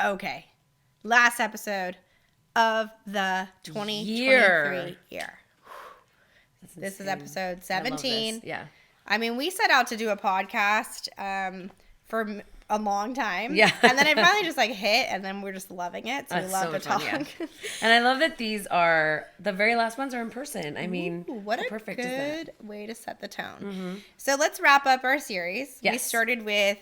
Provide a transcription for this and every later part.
Okay. Last episode of the 2023 year. This is episode 17. Yeah. I mean, we set out to do a podcast for a long time. Yeah. And then it finally just like hit, and then we're just loving it. So we love to talk. Yeah. And I love that these are, the very last ones are in person. I mean, what a perfect good way to set the tone. Mm-hmm. So let's wrap up our series. Yes. We started with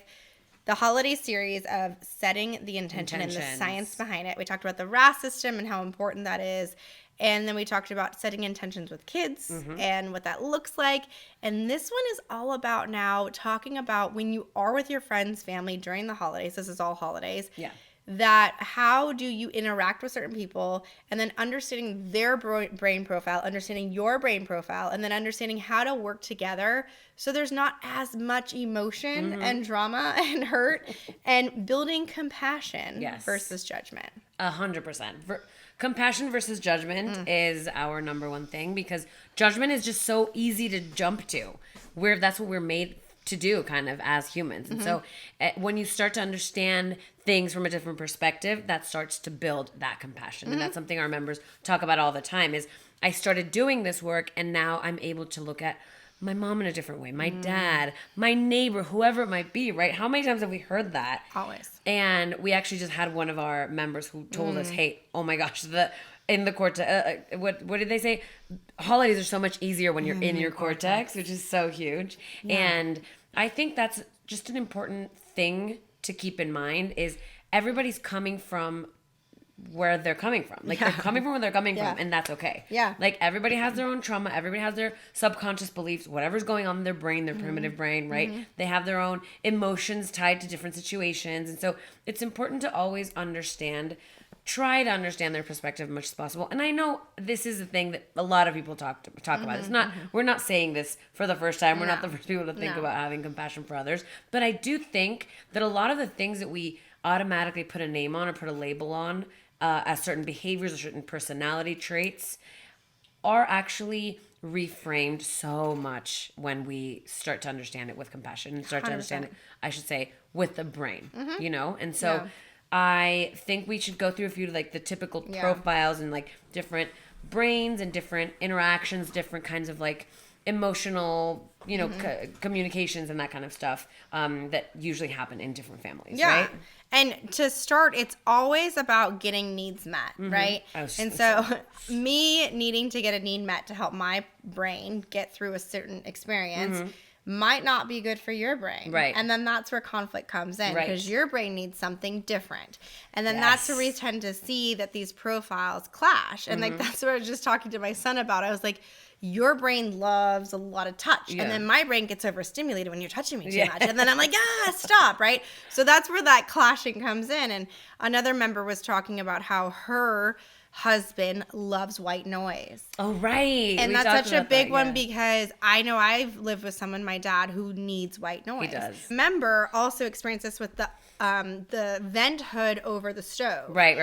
the holiday series of setting the intention and the science behind it. We talked about the RAS system and how important that is. And then we talked about setting intentions with kids and what that looks like. And this one is all about now talking about when you are with your friends, family during the holidays. This is all holidays. Yeah. That how do you interact with certain people, and then understanding their brain profile, understanding your brain profile, and then understanding how to work together so there's not as much emotion and drama and hurt, and building compassion versus judgment. 100%. Compassion versus judgment is our number one thing, because judgment is just so easy to jump to. That's what we're made to do kind of as humans. And so when you start to understand things from a different perspective, that starts to build that compassion. And that's something our members talk about all the time is I started doing this work, and now I'm able to look at my mom in a different way, my dad, my neighbor, whoever it might be, right? How many times have we heard that? Always. And we actually just had one of our members who told us, hey, oh my gosh, in the Cortex, what did they say? Holidays are so much easier when you're in your Cortex, which is so huge. Yeah. And I think that's just an important thing to keep in mind is everybody's coming from where they're coming from. Like they're coming from where they're coming from, and that's okay. Yeah. Like everybody has their own trauma. Everybody has their subconscious beliefs, whatever's going on in their brain, their primitive brain, right? They have their own emotions tied to different situations. And so it's important to always try to understand their perspective as much as possible. And I know this is a thing that a lot of people talk about. It's not, we're not saying this for the first time. We're not the first people to think about having compassion for others. But I do think that a lot of the things that we automatically put a name on or put a label on as certain behaviors or certain personality traits are actually reframed so much when we start to understand it with compassion and start 100%. To understand it, I should say, with the brain, you know? And so I think we should go through a few like the typical profiles and like different brains and different interactions, different kinds of like emotional, you know, communications and that kind of stuff that usually happen in different families, right? And to start, it's always about getting needs met, right? And so me needing to get a need met to help my brain get through a certain experience might not be good for your brain. Right. And then that's where conflict comes in because your brain needs something different. And then that's where we tend to see that these profiles clash. And like that's what I was just talking to my son about. I was like, your brain loves a lot of touch. And then my brain gets overstimulated when you're touching me too much. And then I'm like, stop, right? So that's where that clashing comes in. And another member was talking about how her husband loves white noise. Oh, right. And that's such a big one because I know I've lived with someone, my dad, who needs white noise. He does. Member also experienced this with the vent hood over the stove. Right.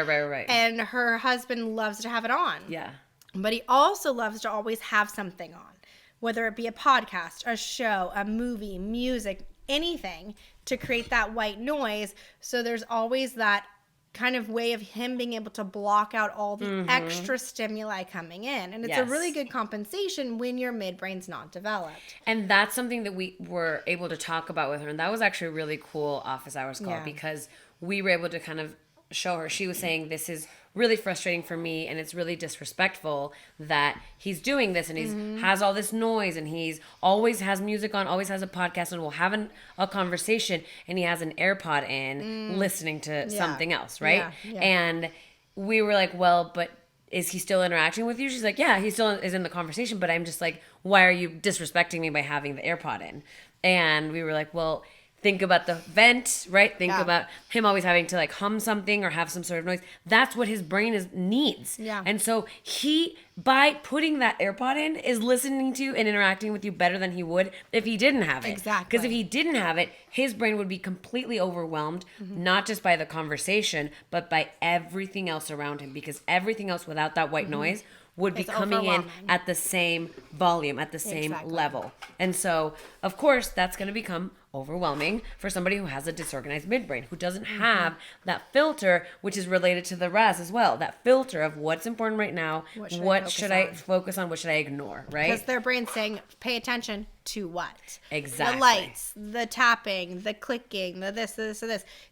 And her husband loves to have it on. Yeah. But he also loves to always have something on, whether it be a podcast, a show, a movie, music, anything to create that white noise. So there's always that kind of way of him being able to block out all the extra stimuli coming in. And it's a really good compensation when your midbrain's not developed. And that's something that we were able to talk about with her. And that was actually a really cool office hours call because we were able to kind of show her. She was saying, this is really frustrating for me, and it's really disrespectful that he's doing this and he's has all this noise and he's always has music on, always has a podcast, and we'll have a conversation, and he has an AirPod in listening to something else, right? And we were like, well, but is he still interacting with you? She's like, yeah, he still is in the conversation, but I'm just like, why are you disrespecting me by having the AirPod in? And we were like, well, think about the vent, right? Think about him always having to like hum something or have some sort of noise. That's what his brain needs. Yeah. And so he, by putting that AirPod in, is listening to you and interacting with you better than he would if he didn't have it. Exactly. Because if he didn't have it, his brain would be completely overwhelmed, not just by the conversation, but by everything else around him. Because everything else without that white noise would be coming in at the same volume, at the same level. And so, of course, that's going to become overwhelming for somebody who has a disorganized midbrain, who doesn't have that filter, which is related to the rest as well. That filter of what's important right now, what should I focus on, what should I ignore, right? Because their brain's saying, pay attention to what? Exactly. The lights, the tapping, the clicking, the this.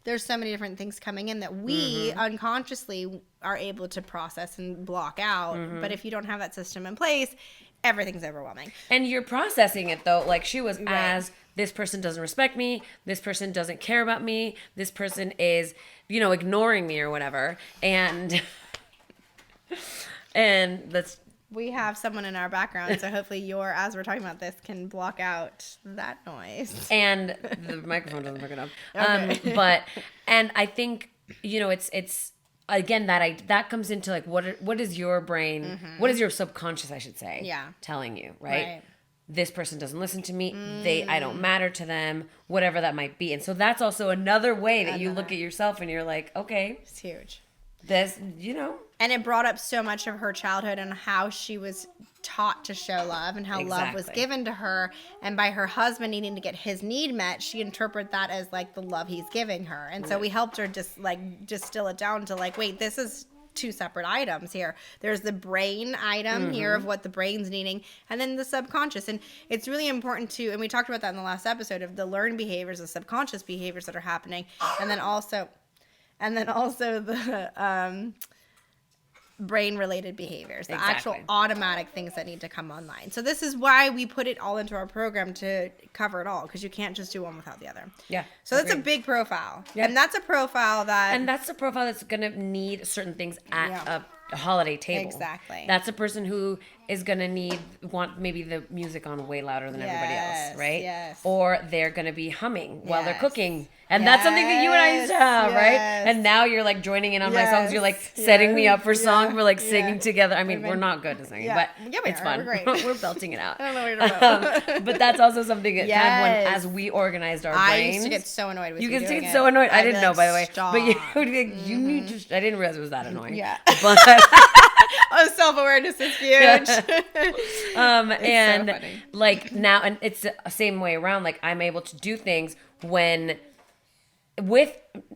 There's so many different things coming in that we unconsciously are able to process and block out. But if you don't have that system in place, everything's overwhelming. And you're processing it, though, like she was, as this person doesn't respect me, this person doesn't care about me, this person is, ignoring me or whatever. And that's... We have someone in our background, so hopefully as we're talking about this, can block out that noise. And the microphone doesn't pick it up. Okay. And I think, it's again, that comes into like, what is your brain, what is your subconscious, I should say, telling you, right? This person doesn't listen to me, I don't matter to them, whatever that might be. And so that's also another way that you look at yourself and you're like, okay. It's huge. This, And it brought up so much of her childhood and how she was taught to show love and how love was given to her. And by her husband needing to get his need met, she interpreted that as like the love he's giving her. And so we helped her just distill it down to like, wait, this is two separate items here. There's the brain item here of what the brain's needing, and then the subconscious. And it's really important to, and we talked about that in the last episode, of the learned behaviors, the subconscious behaviors that are happening. And then also the brain-related behaviors, the actual automatic things that need to come online. So this is why we put it all into our program to cover it all, because you can't just do one without the other. Yeah. So that's a big profile. Yeah. And that's a profile that's going to need certain things at a holiday table. Exactly. That's a person who is going to want maybe the music on way louder than everybody else, right? Yes. Or they're going to be humming while they're cooking. And that's something that you and I used to have, right? And now you're like joining in on my songs. You're like setting me up for songs. We're like singing together. I mean, we're not good at singing, but it's fun. We're great. We're belting it out. I don't know what you're talking about. But that's also something that kind of as we organized our brains. I used to get so annoyed with you doing it. You get so annoyed. I didn't know, by the way. Stop. But you need to... I didn't realize it was that annoying. Yeah. But... Oh, self-awareness is huge. And so funny. like now, and it's the same way around. Like I'm able to do things with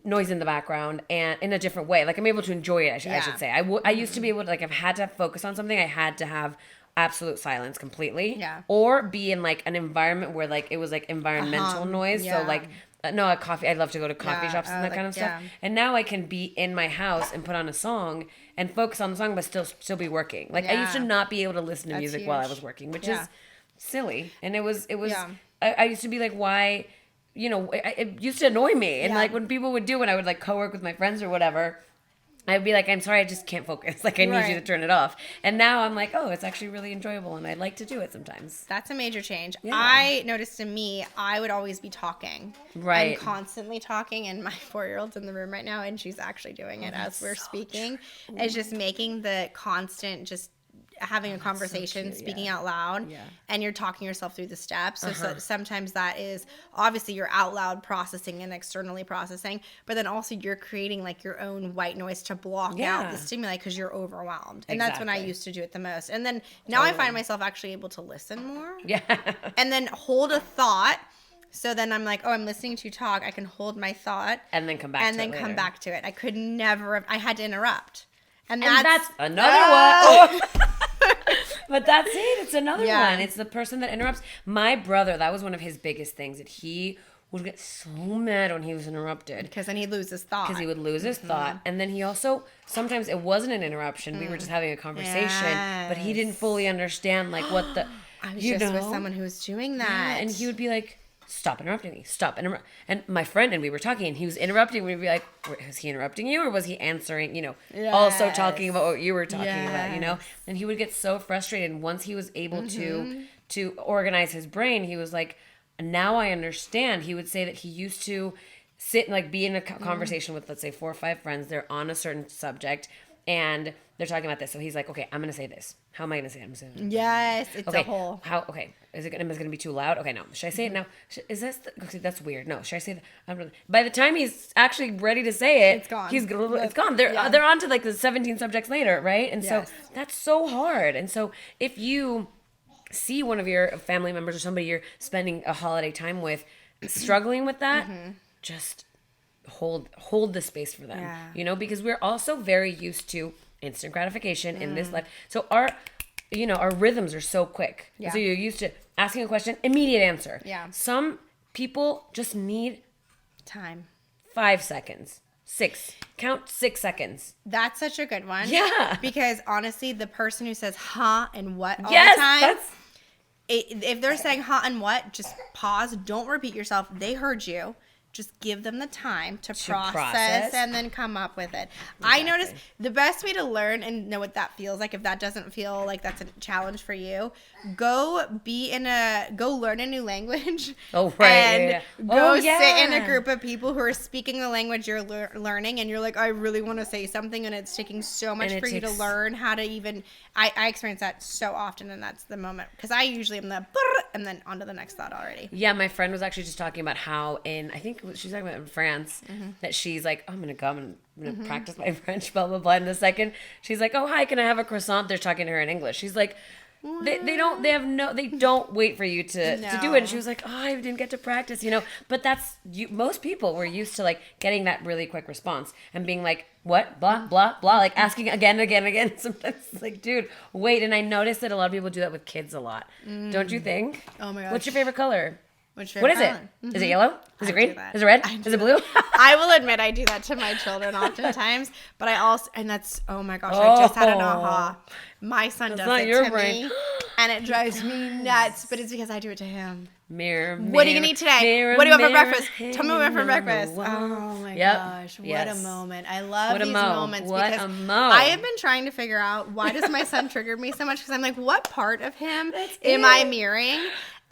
noise in the background and in a different way. Like I'm able to enjoy it. I should say. I used to be able to, like, I've had to focus on something. I had to have absolute silence completely. Yeah. Or be in like an environment where like it was like environmental noise. Yeah. So like. No, a coffee. I love to go to coffee shops and that kind of stuff. And now I can be in my house and put on a song and focus on the song, but still be working. Like I used to not be able to listen to music while I was working, which is silly. And it was. I used to be like, why? It used to annoy me. And like when people would when I would like co-work with my friends or whatever, I'd be like, I'm sorry, I just can't focus. Like, I need you to turn it off. And now I'm like, oh, it's actually really enjoyable, and I like to do it sometimes. That's a major change. Yeah. I noticed in me, I would always be talking. Right. I'm constantly talking, and my 4-year-old's in the room right now, and she's actually doing it as we're speaking. It's just making the constant having a conversation, speaking out loud, and you're talking yourself through the steps. So sometimes that is obviously you're out loud processing and externally processing, but then also you're creating like your own white noise to block out the stimuli because you're overwhelmed. And that's when I used to do it the most. And then now I find myself actually able to listen more. Yeah. And then hold a thought. So then I'm like, oh, I'm listening to you talk. I can hold my thought. And then come back to it. And then come back to it. I could never have, I had to interrupt. And that's another one. But that's it. It's another one. It's the person that interrupts. My brother, that was one of his biggest things, that he would get so mad when he was interrupted. Because then he'd lose his thought. Because he would lose his thought. And then he also, sometimes it wasn't an interruption. We were just having a conversation. But he didn't fully understand like what the... I was just with someone who was doing that. Yeah, and he would be like, stop interrupting me. Stop interrupting. And my friend and we were talking, and he was interrupting. We'd be like, was he interrupting you, or was he answering, also talking about what you were talking about, And he would get so frustrated. And once he was able to organize his brain, he was like, now I understand. He would say that he used to sit and like be in a conversation with, let's say, 4 or 5 friends. They're on a certain subject, and they're talking about this. So he's like, okay, I'm going to say this. How am I going to say it? I'm going to say it. Yes, it's a whole... Okay, is it going to be too loud? Okay, no. Should I say it now? Is this... Okay, that's weird. No, should I say that? By the time he's actually ready to say it... It's gone. It's gone. They're on to like the 17 subjects later, right? And so that's so hard. And so if you see one of your family members or somebody you're spending a holiday time with struggling with that, just hold the space for them. Yeah. You know, because we're also very used to instant gratification in this life. So our rhythms are so quick. Yeah. So you're used to asking a question, immediate answer. Yeah. Some people just need time. 5 seconds. 6. Count 6 seconds. That's such a good one. Yeah. Because honestly, the person who says huh and what all Yes, the time, that's... if they're saying huh and what, just pause. Don't repeat yourself. They heard you. Just give them the time to process and then come up with it. Exactly. I noticed the best way to learn and know what that feels like, if that doesn't feel like that's a challenge for you, go learn a new language. Oh, right. And go sit in a group of people who are speaking the language you're learning, and you're like, I really want to say something, and it's taking so much for you to learn how to even, I experience that so often, and that's the moment, because I usually am the, and then on to the next thought already. Yeah, my friend was actually just talking about how I think she's talking about in France, that she's like, I'm going to practice my French, blah, blah, blah. In a second, she's like, oh, hi, can I have a croissant? They're talking to her in English. She's like, they don't wait for you to do it. And she was like, oh, I didn't get to practice, but that's most people were used to like getting that really quick response and being like, what, blah, blah, blah, like asking again. Sometimes it's like, dude, wait. And I noticed that a lot of people do that with kids a lot. Don't you think? Oh my gosh. What's your favorite color? What is it? Is it yellow? Is it green? Is it red? Is it blue? I will admit I do that to my children oftentimes, but I also, and that's, oh my gosh, I just had an aha. My son does it to me, and it drives me nuts, but it's because I do it to him. Mirror, what are you going to eat today? What do you want for breakfast? Tell me what you want for breakfast. Oh my gosh, what a moment. I love these moments because I have been trying to figure out, why does my son trigger me so much? Because I'm like, what part of him am I mirroring?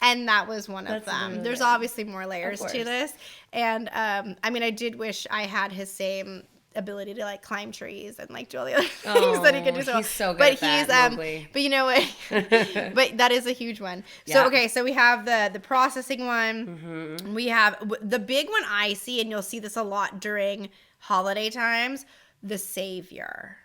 And that was one of them. Really There's obviously more layers to this. And I mean, I did wish I had his same ability to like climb trees and like do all the other things that he could do. He's so good at that. But you know what? But that is a huge one. Yeah. So okay, so we have the processing one. We have the big one I see, and you'll see this a lot during holiday times, the savior.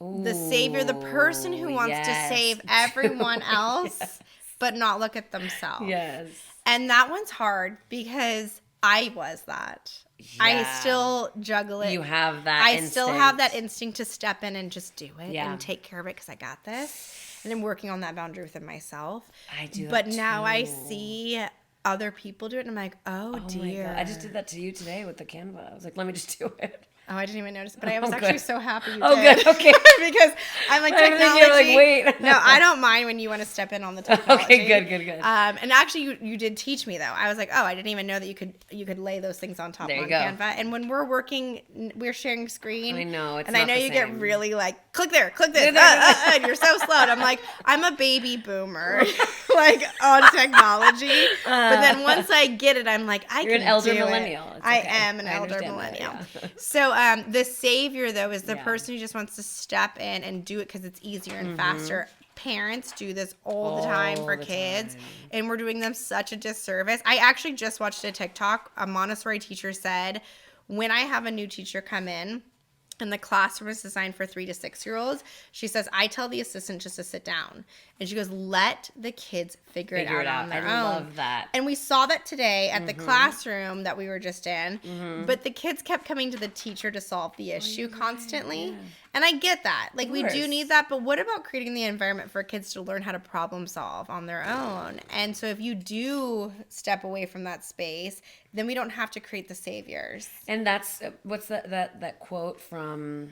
Ooh, the savior, the person who wants to save everyone else. But not look at themselves. Yes. And that one's hard because I was that. Yeah. I still juggle it. You have that instinct. Still have that instinct to step in and just do it and take care of it because I got this. And I'm working on that boundary within myself. I do But now I see other people do it and I'm like, oh dear. My God. I just did that to you today with the Canva. I was like, let me just do it. Oh, I didn't even notice, but I was actually so happy you did. Oh, good, okay. Because I'm like, technology. You're like, wait. No, I don't mind when you want to step in on the technology. Okay, good. And actually, you did teach me, though. I was like, oh, I didn't even know that you could lay those things on top on Canva. And when we're working, we're sharing screen. I know, it's and I know you get really like, click there, click this, and you're so slow. And I'm like, I'm a baby boomer, like on technology. But then once I get it, I'm like, You're an elder millennial. I am an elder millennial. So the savior, though, is the person who just wants to step in and do it because it's easier and faster. Parents do this all the time for kids, and we're doing them such a disservice. I actually just watched a TikTok. A Montessori teacher said, when I have a new teacher come in, and the classroom is designed for 3 to 6 year olds, she says, I tell the assistant just to sit down. And she goes, let the kids figure it out on their own. I love that. And we saw that today at the classroom that we were just in. But the kids kept coming to the teacher to solve the issue constantly. Yeah. And I get that. Like, we do need that. But what about creating the environment for kids to learn how to problem solve on their own? And so if you do step away from that space, then we don't have to create the saviors. And that's, what's that quote from...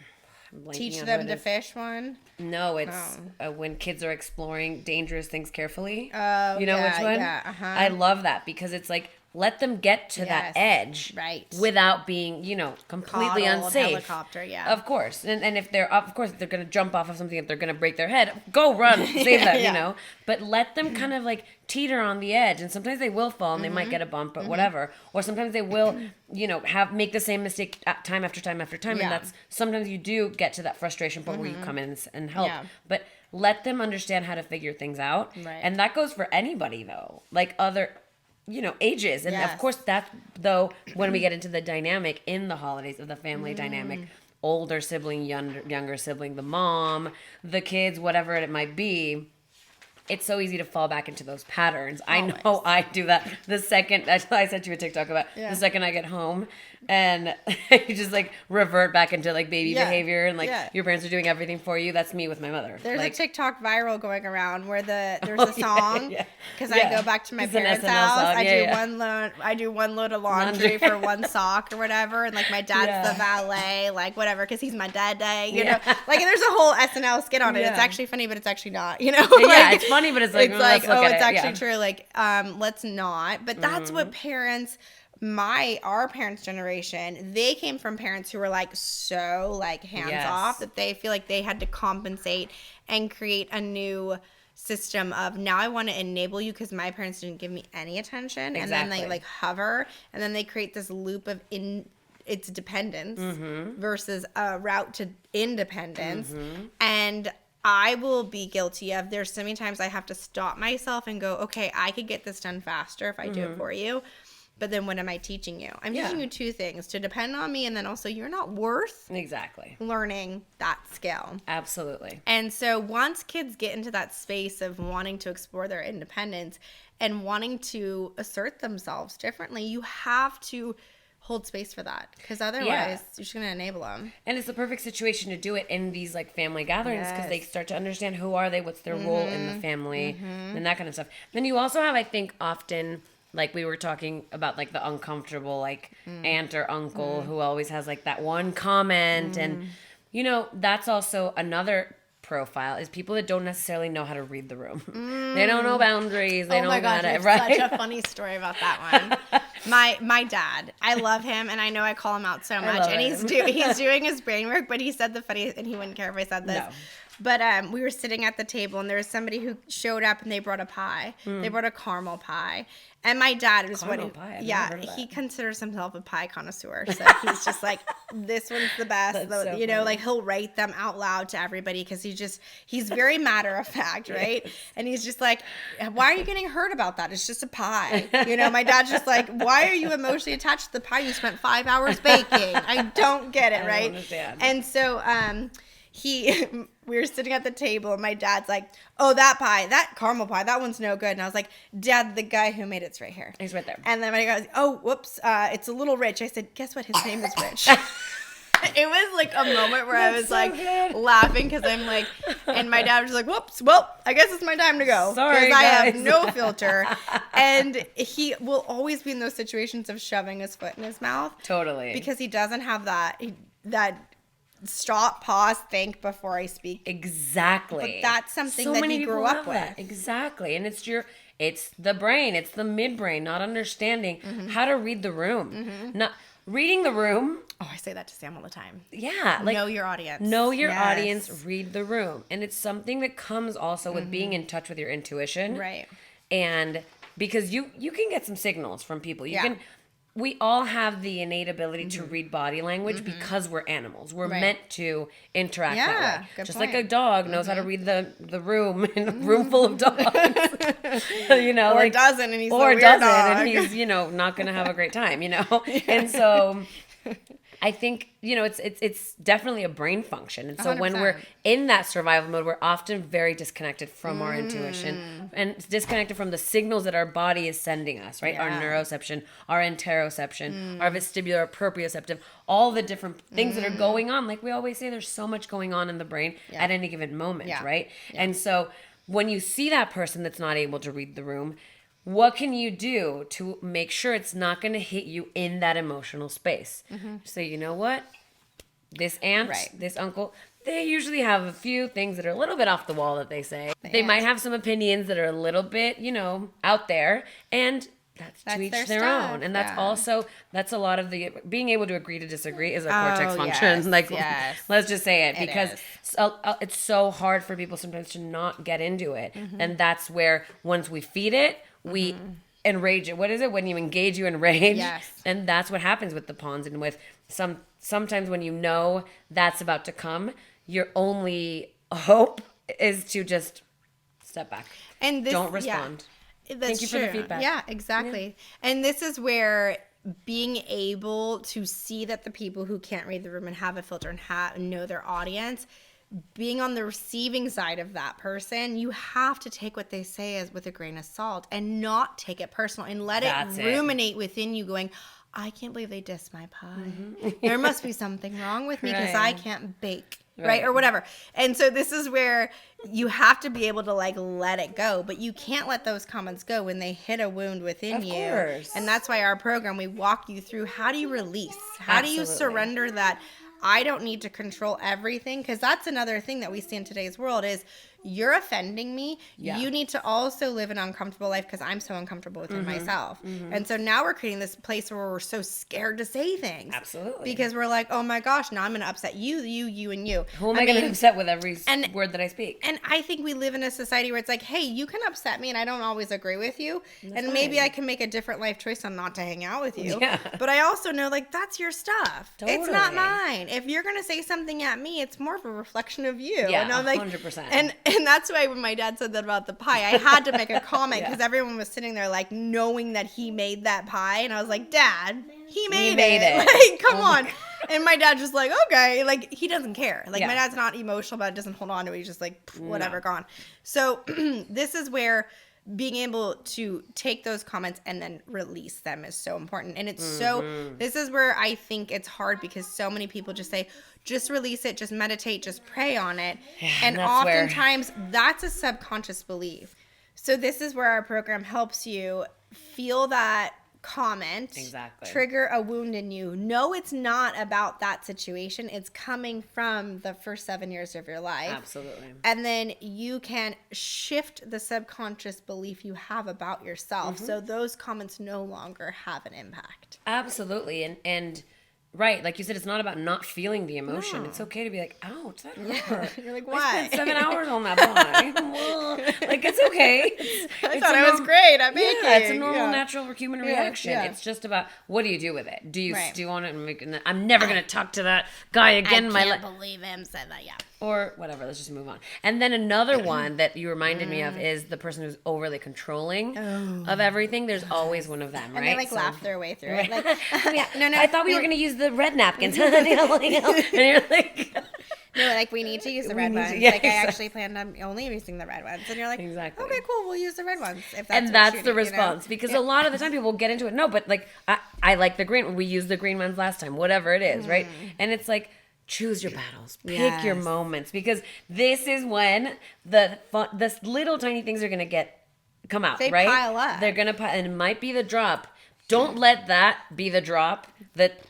Teach them to fish one? No, it's when kids are exploring dangerous things carefully. Oh, you know which one? Yeah, I love that because it's like, let them get to that edge without being, completely unsafe. Helicopter, Of course. And if they're going to jump off of something, if they're going to break their head, go run, save them, But let them kind of like teeter on the edge. And sometimes they will fall and they might get a bump, but whatever. Or sometimes they will, make the same mistake time after time after time. And that's, sometimes you do get to that frustration point where you come in and help. Yeah. But let them understand how to figure things out. Right. And that goes for anybody though. Like other... ages. And of course that's, though, when we get into the dynamic in the holidays of the family dynamic, older sibling, younger sibling, the mom, the kids, whatever it might be, it's so easy to fall back into those patterns. Always. I know I do that the second, I sent you a TikTok about the second I get home, and you just like revert back into like baby behavior, and like your parents are doing everything for you. That's me with my mother. There's like, a TikTok viral going around where there's a song, because I go back to my parents' house. Song. I do one load of laundry for one sock or whatever, and like my dad's the valet, like whatever, because he's my daddy, you know. Like, and there's a whole SNL skit on it. It's actually funny, but it's actually not, you know. Like, it's funny, but it's like, it's like, oh, it's actually true. Like, let's not. But that's what parents. Our parents' generation, they came from parents who were like so like hands off that they feel like they had to compensate and create a new system of, now I want to enable you because my parents didn't give me any attention. And then they like hover, and then they create this loop of it's dependence versus a route to independence. And I will be guilty of, there's so many times I have to stop myself and go, okay, I could get this done faster if I do it for you. But then what am I teaching you? I'm teaching you two things: to depend on me, and then also you're not worth learning that skill. Absolutely. And so once kids get into that space of wanting to explore their independence and wanting to assert themselves differently, you have to hold space for that, because otherwise you're just going to enable them. And it's the perfect situation to do it in these like family gatherings, because they start to understand who are they, what's their role in the family, and that kind of stuff. Then you also have, I think, often, like we were talking about, like the uncomfortable like aunt or uncle who always has like that one comment, and you know, that's also another profile, is people that don't necessarily know how to read the room. They don't know boundaries. They don't know how to, right? Such a funny story about that one. My dad, I love him, and I know I call him out so much, and he's doing his brain work, but he said the funniest, and he wouldn't care if I said this. No. But we were sitting at the table, and there was somebody who showed up, and they brought a pie. They brought a caramel pie. And my dad was he considers himself a pie connoisseur. So he's just like, this one's the best. So you know, like he'll write them out loud to everybody, because he's very matter of fact, right? And he's just like, why are you getting hurt about that? It's just a pie. You know, my dad's just like, why are you emotionally attached to the pie you spent 5 hours baking? I don't get it, right? And so we were sitting at the table, and my dad's like, oh, that pie, that caramel pie, that one's no good. And I was like, Dad, the guy who made it's right here. He's right there. And then my guy goes, oh, whoops, it's a little rich. I said, guess what? His name is Rich. It was like a moment where I was like laughing, because I'm like, and my dad was like, whoops, well, I guess it's my time to go. Sorry, because I have no filter. And he will always be in those situations of shoving his foot in his mouth. Totally. Because he doesn't have that stop, pause, think before I speak. Exactly. But that's something that he grew up with. That. Exactly. And it's the brain, it's the midbrain, not understanding how to read the room. Not reading the room. Oh, I say that to Sam all the time. Yeah. Like, know your audience. Know your audience, read the room. And it's something that comes also with being in touch with your intuition. Right. And because you can get some signals from people. We all have the innate ability to read body language because we're animals. We're meant to interact that way. Good just point. like a dog knows how to read the room in a room full of dogs. You know, or doesn't, and he's the weird dog. And he's, you know, not going to have a great time, you know. And so I think, you know, it's definitely a brain function. And so 100%. When we're in that survival mode, we're often very disconnected from our intuition, and disconnected from the signals that our body is sending us, right? Our neuroception, our interoception, our vestibular proprioceptive, all the different things that are going on. Like we always say, there's so much going on in the brain at any given moment, right? Yeah. And so when you see that person that's not able to read the room, what can you do to make sure it's not going to hit you in that emotional space? So you know what? This aunt, this uncle, they usually have a few things that are a little bit off the wall that they say. They might have some opinions that are a little bit, you know, out there. And that's to each their own. And that's a lot of the being able to agree to disagree is a cortex function. Let's just say it, because it's so hard for people sometimes to not get into it. And that's where once we feed it, we enrage it. What is it? When you engage, you enrage. Yes. And that's what happens with the pawns, and with sometimes when you know that's about to come, your only hope is to just step back. And don't respond. Thank you for the feedback. Yeah, exactly. Yeah. And this is where being able to see that the people who can't read the room and have a filter and know their audience, being on the receiving side of that person, you have to take what they say as with a grain of salt and not take it personal and let it ruminate within you going, I can't believe they dissed my pie. Mm-hmm. There must be something wrong with me because I can't bake. Right. Or whatever. And so this is where you have to be able to like let it go, but you can't let those comments go when they hit a wound within you. Of course. And that's why our program, we walk you through how do you release? How do you surrender that I don't need to control everything? Because that's another thing that we see in today's world is you're offending me. Yeah. You need to also live an uncomfortable life because I'm so uncomfortable within myself. Mm-hmm. And so now we're creating this place where we're so scared to say things. Absolutely. Because we're like, oh my gosh, now I'm going to upset you, and you. Who am I going to upset with every word that I speak? And I think we live in a society where it's like, hey, you can upset me and I don't always agree with you. That's and maybe I can make a different life choice on not to hang out with you. Yeah. But I also know like that's your stuff. Totally. It's not mine. If you're going to say something at me, it's more of a reflection of you. Yeah, and I'm like, 100%. And that's why when my dad said that about the pie, I had to make a comment because everyone was sitting there like knowing that he made that pie. And I was like, Dad, he made it. Like, come on. And my dad's just like, okay. Like, he doesn't care. Like, my dad's not emotional about it, doesn't hold on to it. He's just like, whatever, gone. So this is where being able to take those comments and then release them is so important. And it's this is where I think it's hard because so many people just say, just release it, just meditate, just pray on it. Yeah, and oftentimes that's a subconscious belief. So this is where our program helps you feel that comment, trigger a wound in you. No, it's not about that situation. It's coming from the first 7 years of your life. Absolutely. And then you can shift the subconscious belief you have about yourself. So those comments no longer have an impact. Absolutely. And right, like you said, it's not about not feeling the emotion. No. It's okay to be like, ouch, that hurt. You're like, why? I spent 7 hours on that pie. Like, it's okay. I thought it was great. I'm making. Yeah, it's a normal, natural human reaction. Yeah. It's just about, what do you do with it? Do you stew on it and make it? I'm never going to talk to that guy again. I can't believe him said that, Or whatever, let's just move on. And then another one that you reminded me of is the person who's overly controlling of everything. There's always one of them, right? And they laugh their way through it. Like, no, I thought we were going to use the red napkins. And you're like... No, like we need to use the red ones. I actually planned on only using the red ones. And you're like, okay, cool, we'll use the red ones. If that's the response. Because a lot of the time people will get into it. No, but like, I like the green. We used the green ones last time, whatever it is, right? And it's like, choose your battles. Pick your moments. Because this is when the little tiny things are going to come out, right? They pile up. They're going to pile, and it might be the drop. Don't let that be the drop that...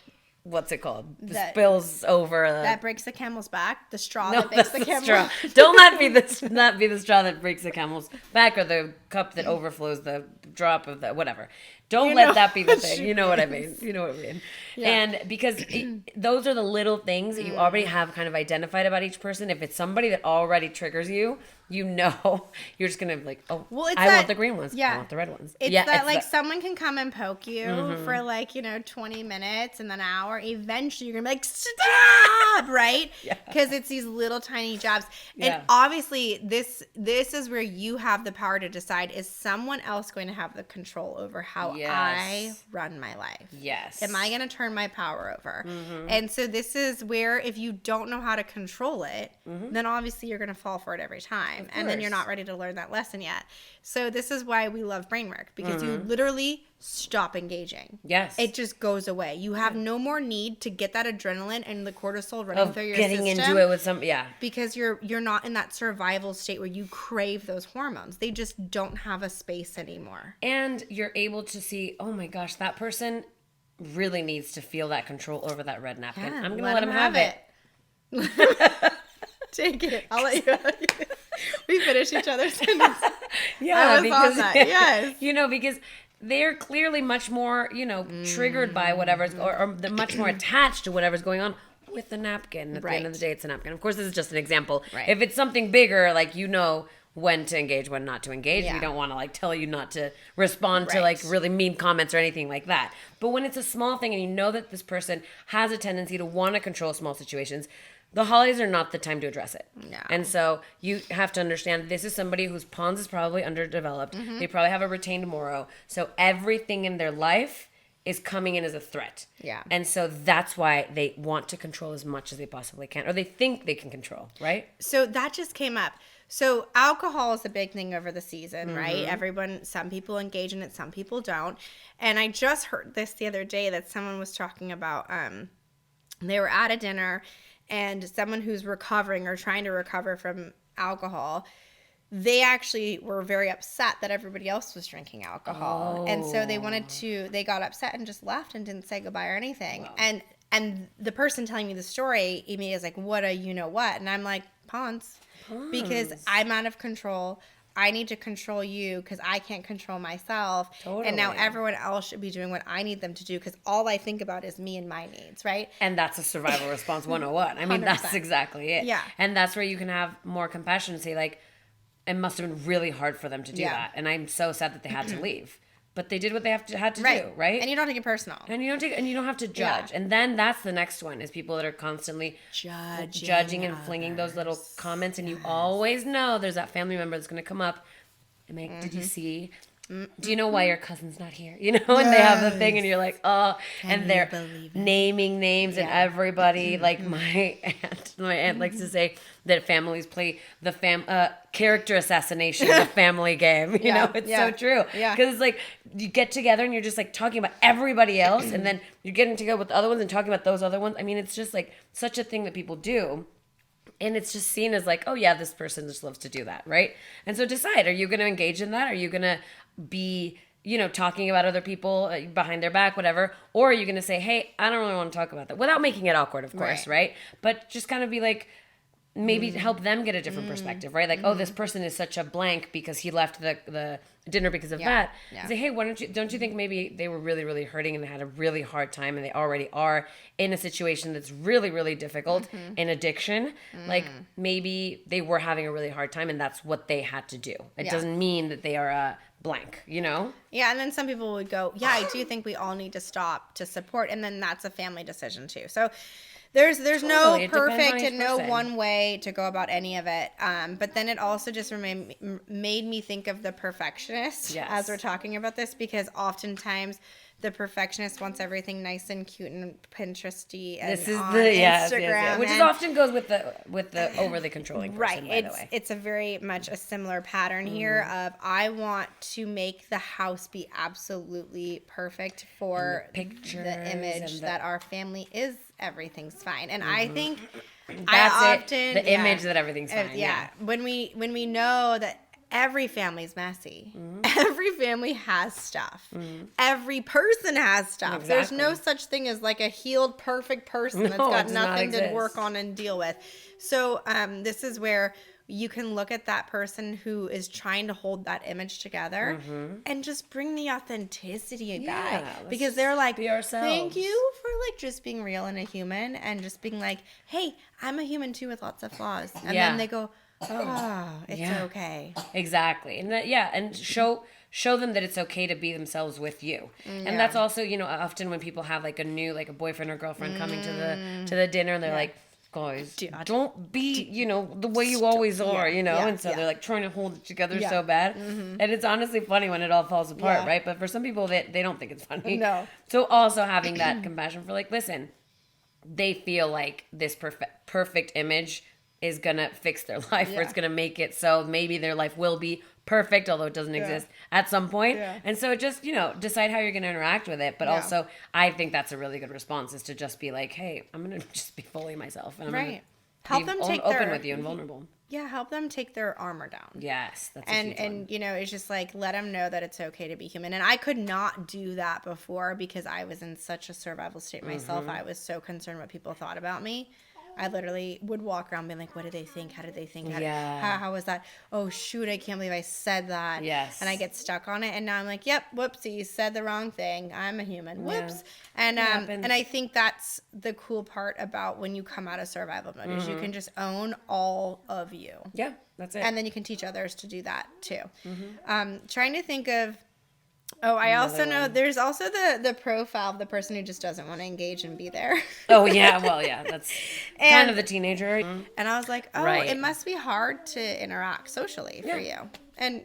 What's it called? Spills over. That breaks the camel's back. The straw that breaks the camel's back. Don't let not be the straw that breaks the camel's back or the cup that overflows the drop of the whatever. Don't let that be the thing. You know what I mean. Yeah. And because those are the little things that you already have kind of identified about each person. If it's somebody that already triggers you, you're just going to like, I want the green ones. I want the red ones. It's someone can come and poke you for 20 minutes and then an hour. Eventually you're going to be like, stop, right? Because it's these little tiny jabs. Yeah. And obviously this is where you have the power to decide, is someone else going to have the control over how I run my life? Yes. Am I going to turn my power over? And so this is where if you don't know how to control it, then obviously you're going to fall for it every time. And then you're not ready to learn that lesson yet. So this is why we love brain work, because you literally stop engaging. Yes. It just goes away. You have no more need to get that adrenaline and the cortisol running through your system. Getting into it with because you're not in that survival state where you crave those hormones. They just don't have a space anymore. And you're able to see, oh my gosh, that person really needs to feel that control over that red napkin. Yeah, I'm going to let him have it. Take it. I'll let you have it. We finish each other's sentences. I was on that. Yes. Because they're clearly much more, triggered by whatever's, or they're much more attached to whatever's going on with the napkin. At the end of the day, it's a napkin. Of course, this is just an example. Right. If it's something bigger, like, when to engage, when not to engage. Yeah. We don't want to tell you not to respond to really mean comments or anything like that. But when it's a small thing and you know that this person has a tendency to want to control small situations, the holidays are not the time to address it. No. And so you have to understand this is somebody whose pons is probably underdeveloped. They probably have a retained moro. So everything in their life is coming in as a threat. Yeah. And so that's why they want to control as much as they possibly can, or they think they can control, right? So that just came up. So alcohol is a big thing over the season, right? Some people engage in it, some people don't. And I just heard this the other day that someone was talking about, they were at a dinner and someone who's recovering or trying to recover from alcohol, they actually were very upset that everybody else was drinking alcohol. And so they got upset and just left and didn't say goodbye or anything. Wow. And the person telling me the story, Amy, is like, what a you-know-what? And I'm like, Pons. Because I'm out of control. I need to control you because I can't control myself. Totally. And now everyone else should be doing what I need them to do because all I think about is me and my needs, right? And that's a survival response 101. I mean, 100%. That's exactly it. Yeah. And that's where you can have more compassion and say, like, it must have been really hard for them to do that. And I'm so sad that they had to leave. But they did what they had to do, right? And you don't take it personal. And you don't have to judge. Yeah. And then that's the next one is people that are constantly judging and flinging those little comments. And you always know there's that family member that's going to come up and like, did you see? Do you know why your cousin's not here? You know, and they have the thing and you're like, oh, and they're naming names and everybody. Like my aunt likes to say that families play the character assassination, the family game. You know, it's so true. Yeah. Because it's like you get together and you're just like talking about everybody else and then you're getting together with the other ones and talking about those other ones. I mean, it's just like such a thing that people do. And it's just seen as like, oh yeah, this person just loves to do that, right? And so decide, are you going to engage in that? Are you going to be, you know, talking about other people behind their back, whatever? Or are you going to say, hey, I don't really want to talk about that without making it awkward, of course, right? But just kind of be like, maybe help them get a different perspective, right? Like, oh, this person is such a blank because he left the dinner because of that. Yeah. Say, hey, don't you think maybe they were really, really hurting and they had a really hard time and they already are in a situation that's really, really difficult in addiction? Like maybe they were having a really hard time and that's what they had to do. It doesn't mean that they are a blank, you know? Yeah, and then some people would go, yeah, I do think we all need to stop to support. And then that's a family decision too. So there's totally. No perfect and no one way to go about any of it. But then it also just made me think of the perfectionist as we're talking about this, because oftentimes the perfectionist wants everything nice and cute and Pinteresty and this is on the Instagram. Which is often goes with the overly controlling person, right. By the way. It's a very much a similar pattern here of I want to make the house be absolutely perfect for the image that our family is everything's fine. And I think the image that everything's fine. Yeah. When we know that every family's messy. Every family has stuff. Every person has stuff. Exactly. There's no such thing as like a healed, perfect person that's got nothing to work on and deal with. So this is where you can look at that person who is trying to hold that image together and just bring the authenticity back. Because they're like, thank you for like just being real and a human and just being like, hey, I'm a human too with lots of flaws. And then they go, it's okay. Exactly. And and show them that it's okay to be themselves with you. And that's also, you know, often when people have like a new, like a boyfriend or girlfriend coming to the dinner and they're like, guys, don't be, you know, the way you always are, you know? And so they're like trying to hold it together so bad. And it's honestly funny when it all falls apart, right? But for some people, they don't think it's funny. No. So also having that compassion for like, listen, they feel like this perfect image is going to fix their life or it's going to make it so maybe their life will be perfect, although it doesn't exist at some point. And so just, you know, decide how you're going to interact with it. But also, I think that's a really good response is to just be like, hey, I'm going to just be fully myself. And I'm going to help them take open with you and vulnerable. Yeah, help them take their armor down. Yes, that's and you know, it's just like let them know that it's okay to be human. And I could not do that before because I was in such a survival state myself. I was so concerned what people thought about me. I literally would walk around being like, what do they think? How did they think? How was that? Oh, shoot, I can't believe I said that. Yes. And I get stuck on it. And now I'm like, yep, whoopsie, said the wrong thing. I'm a human. Whoops. And I think that's the cool part about when you come out of survival mode is you can just own all of you. Yeah, that's it. And then you can teach others to do that too. Trying to think of... Oh, I also know there's also the profile of the person who just doesn't want to engage and be there. Oh, yeah. Well, yeah. That's kind of the teenager. And I was like, it must be hard to interact socially for you. And,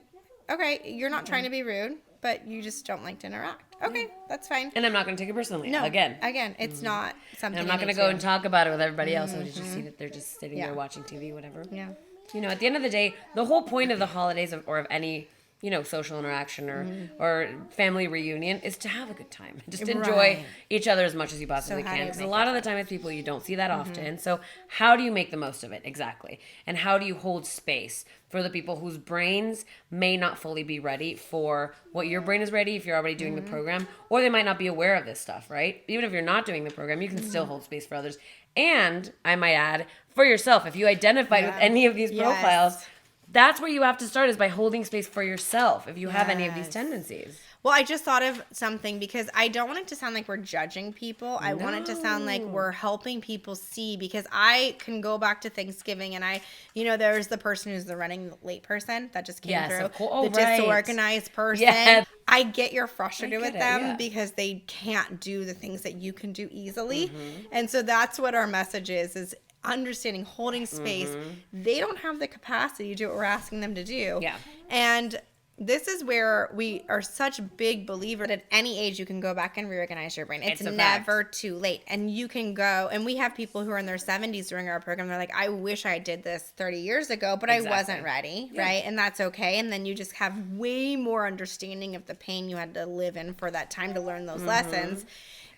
okay, you're not trying to be rude, but you just don't like to interact. Okay, that's fine. And I'm not going to take it personally. No, Again, it's not something. And I'm not going to go and talk about it with everybody else. So just see that they're just sitting there watching TV, whatever. Yeah. You know, at the end of the day, the whole point of the holidays or of any, you know, social interaction or family reunion is to have a good time. Just enjoy each other as much as you possibly can. Because a lot of the time it's people you don't see that often. So how do you make the most of it? Exactly. And how do you hold space for the people whose brains may not fully be ready for what your brain is ready if you're already doing the program, or they might not be aware of this stuff, right? Even if you're not doing the program, you can still hold space for others. And I might add, for yourself, if you identified with any of these profiles, that's where you have to start, is by holding space for yourself if you have any of these tendencies. Well, I just thought of something because I don't want it to sound like we're judging people. I want it to sound like we're helping people see, because I can go back to Thanksgiving and there's the person who's the running late person that just came through. The disorganized person. Yeah. I get you're frustrated with them because they can't do the things that you can do easily. And so that's what our message is understanding, holding space. They don't have the capacity to do what we're asking them to do. Yeah. And this is where we are such big believers that at any age you can go back and reorganize your brain. It's never too late. And you can go, and we have people who are in their 70s during our program. They're like, I wish I did this 30 years ago, but I wasn't ready, right? And that's okay. And then you just have way more understanding of the pain you had to live in for that time to learn those lessons.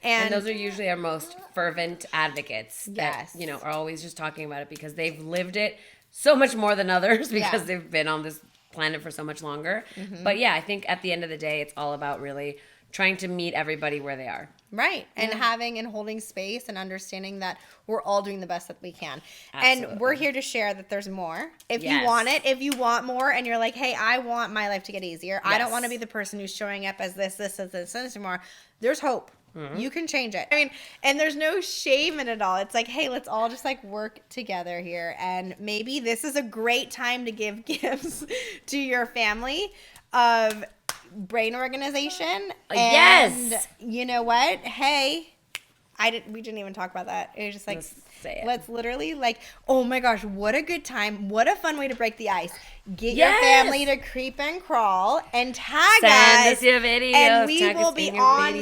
And those are usually our most fervent advocates that, are always just talking about it because they've lived it so much more than others because they've been on this planet for so much longer. But I think at the end of the day, it's all about really trying to meet everybody where they are. Right. And having and holding space and understanding that we're all doing the best that we can. Absolutely. And we're here to share that there's more. If you want it, if you want more and you're like, hey, I want my life to get easier. I don't want to be the person who's showing up as this more. There's hope. You can change it. I mean, and there's no shame in it all. It's like, hey, let's all just work together here. And maybe this is a great time to give gifts to your family of brain organization. And you know what? Hey, we didn't even talk about that. It was just let's literally oh my gosh, what a good time. What a fun way to break the ice. Get your family to creep and crawl and tag us. Send us your videos. And we will be on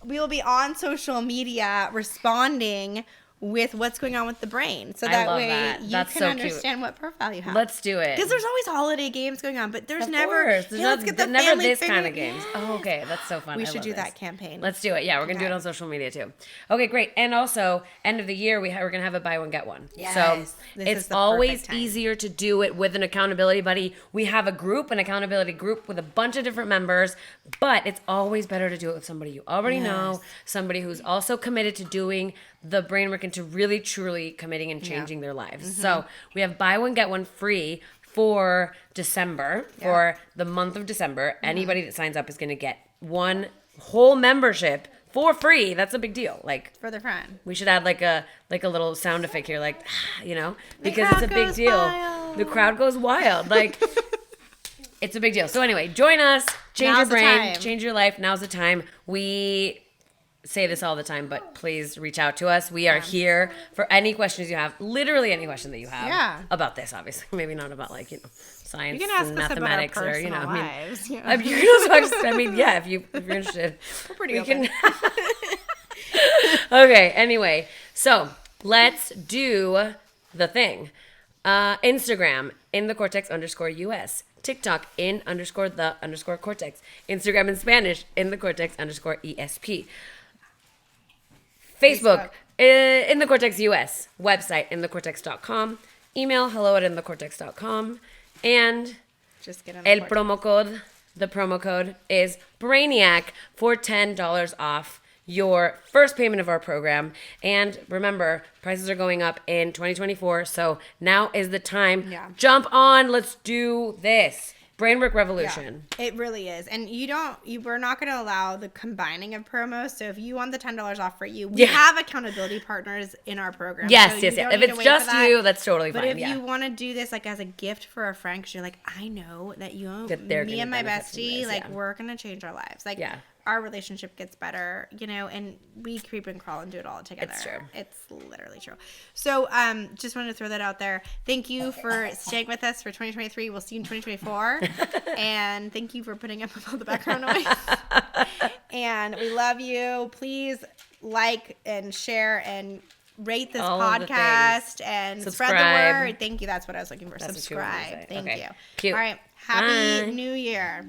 we will be on social media responding with what's going on with the brain. So that way you can understand what profile you have. Let's do it. Because there's always holiday games going on, but let's get the never family this kind of games. Oh, okay. That's so fun. We should do that campaign. Let's do it. Yeah, we're going to do it on social media too. Okay, great. And also, end of the year, we're going to have a buy one, get one. Yes. So it's always easier to do it with an accountability buddy. We have an accountability group with a bunch of different members, but it's always better to do it with somebody you already know, somebody who's also committed to doing the brain work and to really truly committing and changing their lives. So we have buy one, get one free for December, for the month of December. Anybody that signs up is going to get one whole membership for free. That's a big deal. For their friend. We should add a little sound effect here, because it's a big deal. The crowd goes wild. It's a big deal. So anyway, join us, change your brain, change your life. Now's the time. We say this all the time, but please reach out to us. We are here for any questions you have, literally any question that you have about this, obviously. Maybe not about science and mathematics or, lives. You can also if you're interested. We're pretty open. Okay, anyway. So let's do the thing. Instagram, in the Cortex _US. TikTok, _the Cortex. Instagram in Spanish, in the Cortex _ESP. Facebook, in the Cortex US. Website, inthecortex.com. Email, hello@inthecortex.com. And just get the promo code is Brainiac for $10 off your first payment of our program. And remember, prices are going up in 2024, so now is the time. Jump on, let's do this. Brainwork revolution. Yeah, it really is. And we're not going to allow the combining of promos. So if you want the $10 off for you, we have accountability partners in our program. Yes. If it's just you, that's totally fine. But if you want to do this as a gift for a friend, because you're I know that me and my bestie, we're going to change our lives. our relationship gets better, you know, and we creep and crawl and do it all together. It's true. It's literally true. So just wanted to throw that out there. Thank you for staying with us for 2023. We'll see you in 2024. And thank you for putting up with all the background noise. And we love you. Please like and share and rate this podcast and subscribe. Spread the word. Thank you. That's what I was looking for. That's subscribe. Thank you. Cute. All right. Happy New Year.